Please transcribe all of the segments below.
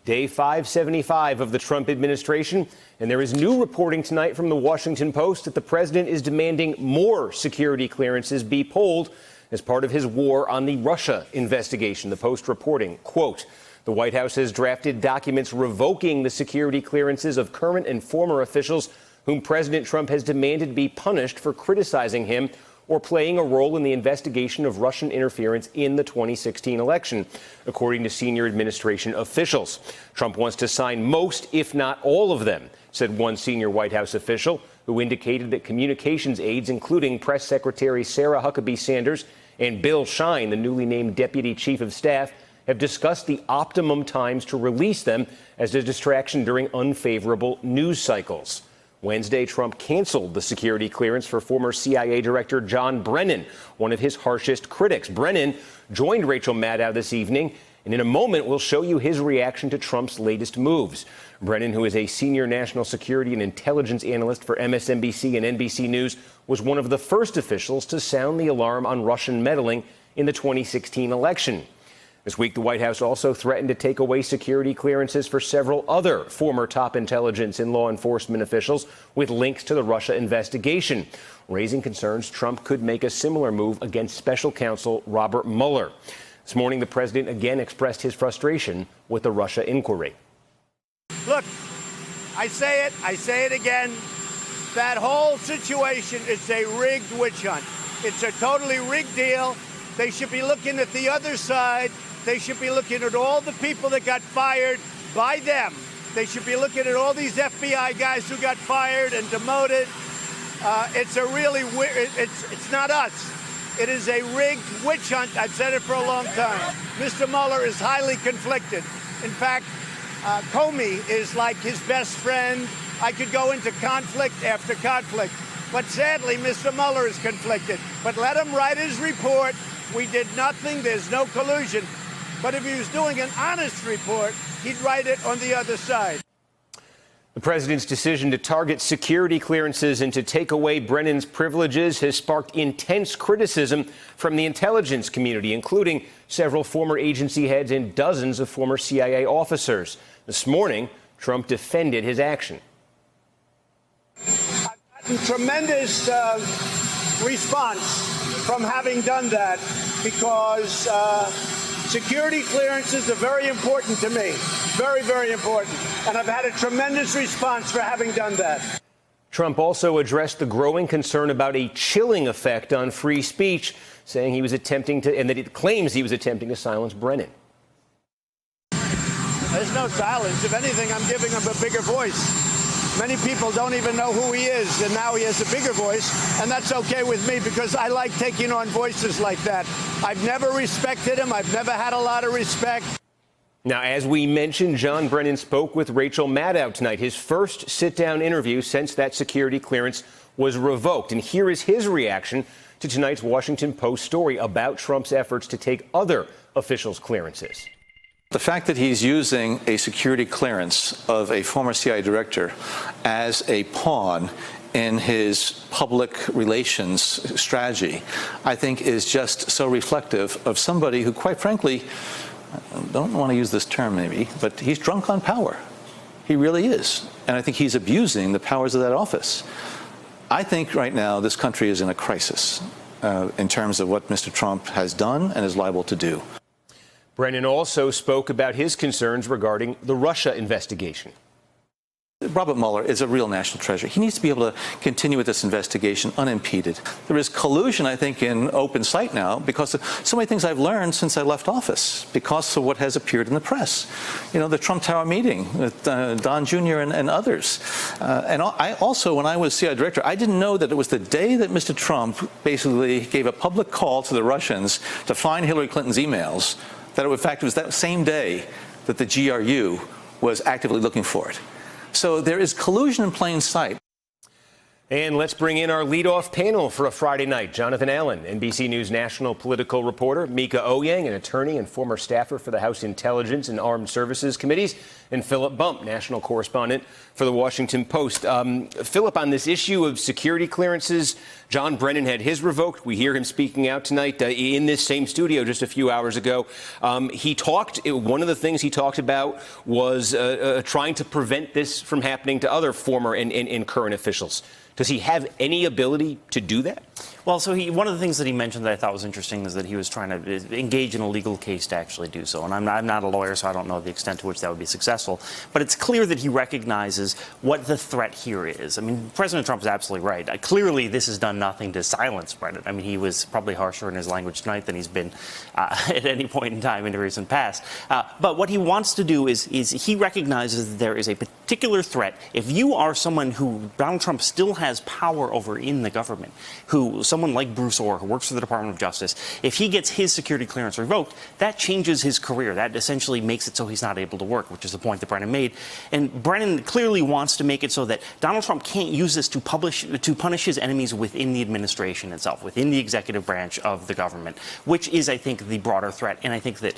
Day 575 of the Trump administration, and there is new reporting tonight from the Washington Post that the president is demanding more security clearances be pulled as part of his war on the Russia investigation. The Post reporting, quote, the White House has drafted documents revoking the security clearances of current and former officials whom President Trump has demanded be punished for criticizing him or playing a role in the investigation of Russian interference in the 2016 election, according to senior administration officials. Trump wants to sign most, if not all of them, said one senior White House official, who indicated that communications aides, including Press Secretary Sarah Huckabee Sanders and Bill Shine, the newly named Deputy Chief of Staff, have discussed the optimum times to release them as a distraction during unfavorable news cycles. Wednesday, Trump canceled the security clearance for former CIA Director John Brennan, one of his harshest critics. Brennan joined Rachel Maddow this evening, and in a moment we'll show you his reaction to Trump's latest moves. Brennan, who is a senior national security and intelligence analyst for MSNBC and NBC News, was one of the first officials to sound the alarm on Russian meddling in the 2016 election. This week, the White House also threatened to take away security clearances for several other former top intelligence and law enforcement officials with links to the Russia investigation, raising concerns Trump could make a similar move against special counsel Robert Mueller. This morning, the president again expressed his frustration with the Russia inquiry. Look, I say it again. That whole situation is a rigged witch hunt. It's a totally rigged deal. They should be looking at the other side. They should be looking at all the people that got fired by them. They should be looking at all these FBI guys who got fired and demoted. It's a really it's not us. It is a rigged witch hunt. I've said it for a long time. Mr. Mueller is highly conflicted. In fact, Comey is like his best friend. I could go into conflict after conflict. But sadly, Mr. Mueller is conflicted. But let him write his report. We did nothing. There's no collusion. But if he was doing an honest report, he'd write it on the other side. The president's decision to target security clearances and to take away Brennan's privileges has sparked intense criticism from the intelligence community, including several former agency heads and dozens of former CIA officers. This morning, Trump defended his action. I've gotten tremendous response from having done that because security clearances are very important to me. Very, very important. And I've had a tremendous response for having done that. Trump also addressed the growing concern about a chilling effect on free speech, saying he was attempting to, and that it claims he was attempting to silence Brennan. There's no silence. If anything, I'm giving him a bigger voice. Many people don't even know who he is, and now he has a bigger voice, and that's okay with me because I like taking on voices like that. I've never respected him. I've never had a lot of respect. Now, as we mentioned, John Brennan spoke with Rachel Maddow tonight, his first sit-down interview since that security clearance was revoked. And here is his reaction to tonight's Washington Post story about Trump's efforts to take other officials' clearances. The fact that he's using a security clearance of a former CIA director as a pawn in his public relations strategy, I think is just so reflective of somebody who, quite frankly, I don't want to use this term maybe, but he's drunk on power. He really is. And I think he's abusing the powers of that office. I think right now this country is in a crisis in terms of what Mr. Trump has done and is liable to do. Brennan also spoke about his concerns regarding the Russia investigation. Robert Mueller is a real national treasure. He needs to be able to continue with this investigation unimpeded. There is collusion, I think, in open sight now because of so many things I've learned since I left office, because of what has appeared in the press. You know, the Trump Tower meeting with Don Jr. and others. And I also, when I was CIA director, I didn't know that it was the day that Mr. Trump basically gave a public call to the Russians to find Hillary Clinton's emails, that in fact it was that same day that the GRU was actively looking for it. So there is collusion in plain sight. And let's bring in our leadoff panel for a Friday night. Jonathan Allen, NBC News national political reporter, Mika Ouyang, an attorney and former staffer for the House Intelligence and Armed Services Committees, and Philip Bump, national correspondent for the Washington Post. Philip, on this issue of security clearances, John Brennan had his revoked. We hear him speaking out tonight in this same studio just a few hours ago. One of the things he talked about was trying to prevent this from happening to other former and current officials. Does he have any ability to do that? Well, so one of the things that he mentioned that I thought was interesting is that he was trying to engage in a legal case to actually do so. And I'm not a lawyer, so I don't know the extent to which that would be successful. But it's clear that he recognizes what the threat here is. I mean, President Trump is absolutely right. Clearly, this has done nothing to silence Brennan. I mean, he was probably harsher in his language tonight than he's been at any point in time in the recent past. But what he wants to do is he recognizes that there is a particular threat. If you are someone who Donald Trump still has power over in the government, someone like Bruce Ohr, who works for the Department of Justice, if he gets his security clearance revoked, that changes his career. That essentially makes it so he's not able to work, which is the point that Brennan made. And Brennan clearly wants to make it so that Donald Trump can't use this to punish his enemies within the administration itself, within the executive branch of the government, which is, I think, the broader threat. And I think that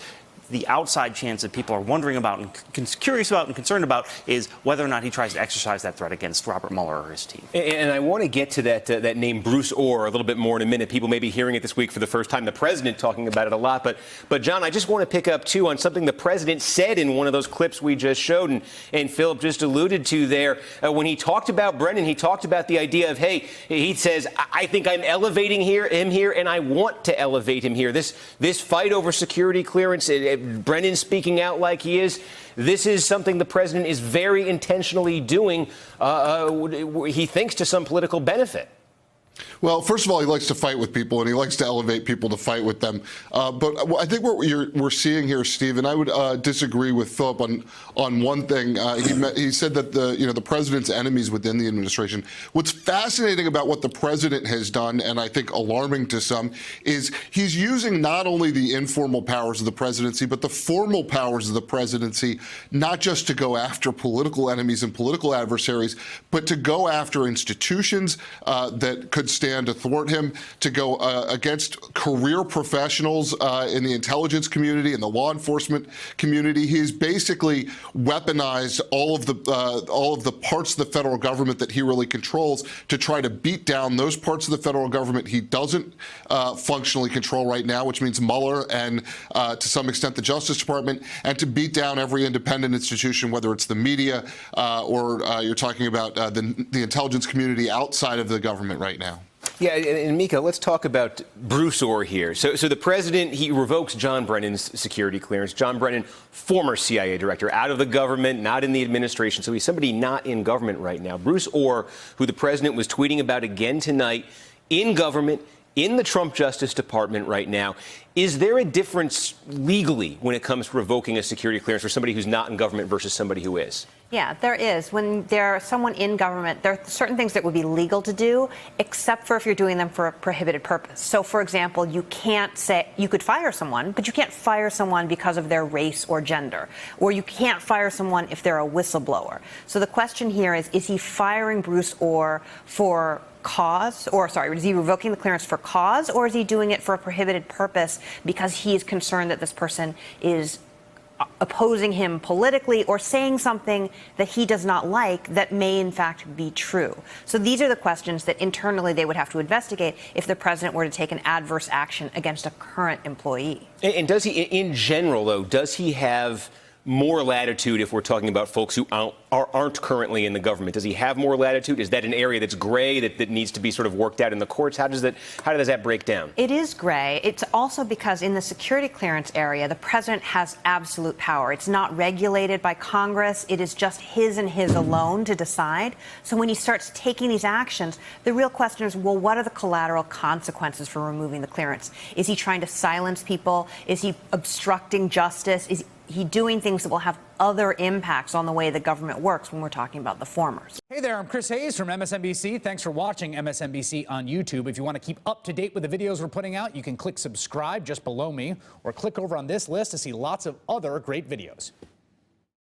the outside chance that people are wondering about and curious about and concerned about is whether or not he tries to exercise that threat against Robert Mueller or his team. And I want to get to that name Bruce Ohr a little bit more in a minute. People may be hearing it this week for the first time. The president talking about it a lot. But John, I just want to pick up, too, on something the president said in one of those clips we just showed and Philip just alluded to there. When he talked about Brennan, he talked about the idea of, hey, he says, I think I'm elevating him here, and I want to elevate him here. This fight over security clearance, Brennan speaking out like he is, this is something the president is very intentionally doing, he thinks, to some political benefit. Well, first of all, he likes to fight with people, and he likes to elevate people to fight with them. But I think what we're seeing here, Steve, and I would disagree with Philip on one thing. He said that the president's enemies within the administration. What's fascinating about what the president has done, and I think alarming to some, is he's using not only the informal powers of the presidency, but the formal powers of the presidency, not just to go after political enemies and political adversaries, but to go after institutions that could stand to thwart him, to go against career professionals in the intelligence community and the law enforcement community. He's basically weaponized all of the parts of the federal government that he really controls to try to beat down those parts of the federal government he doesn't functionally control right now, which means Mueller and to some extent the Justice Department, and to beat down every independent institution, whether it's the media or you're talking about the intelligence community outside of the government right now. Yeah, and Mika, let's talk about Bruce Ohr here. So the president, he revokes John Brennan's security clearance. John Brennan, former CIA director, out of the government, not in the administration. So he's somebody not in government right now. Bruce Ohr, who the president was tweeting about again tonight, in government, in the Trump Justice Department right now. Is there a difference legally when it comes to revoking a security clearance for somebody who's not in government versus somebody who is? Yeah, there is. When there's someone in government, there are certain things that would be legal to do, except for if you're doing them for a prohibited purpose. So, for example, you could fire someone, but you can't fire someone because of their race or gender. Or you can't fire someone if they're a whistleblower. So the question here is he firing Bruce Ohr for cause, is he revoking the clearance for cause, or is he doing it for a prohibited purpose because he is concerned that this person is opposing him politically or saying something that he does not like that may in fact be true? So these are the questions that internally they would have to investigate if the president were to take an adverse action against a current employee. And does he, in general, though, does he have more latitude if we're talking about folks who aren't currently in the government? Does he have more latitude? Is that an area that's gray that needs to be sort of worked out in the courts? How does that break down? It is gray. It's also because in the security clearance area, the president has absolute power. It's not regulated by Congress. It is just his and his alone to decide. So when he starts taking these actions, the real question is, well, what are the collateral consequences for removing the clearance? Is he trying to silence people? Is he obstructing justice? Is he doing things that will have other impacts on the way the government works when we're talking about the formers? Hey there, I'm Chris Hayes from MSNBC. Thanks for watching MSNBC on YouTube. If you want to keep up to date with the videos we're putting out, you can click subscribe just below me or click over on this list to see lots of other great videos.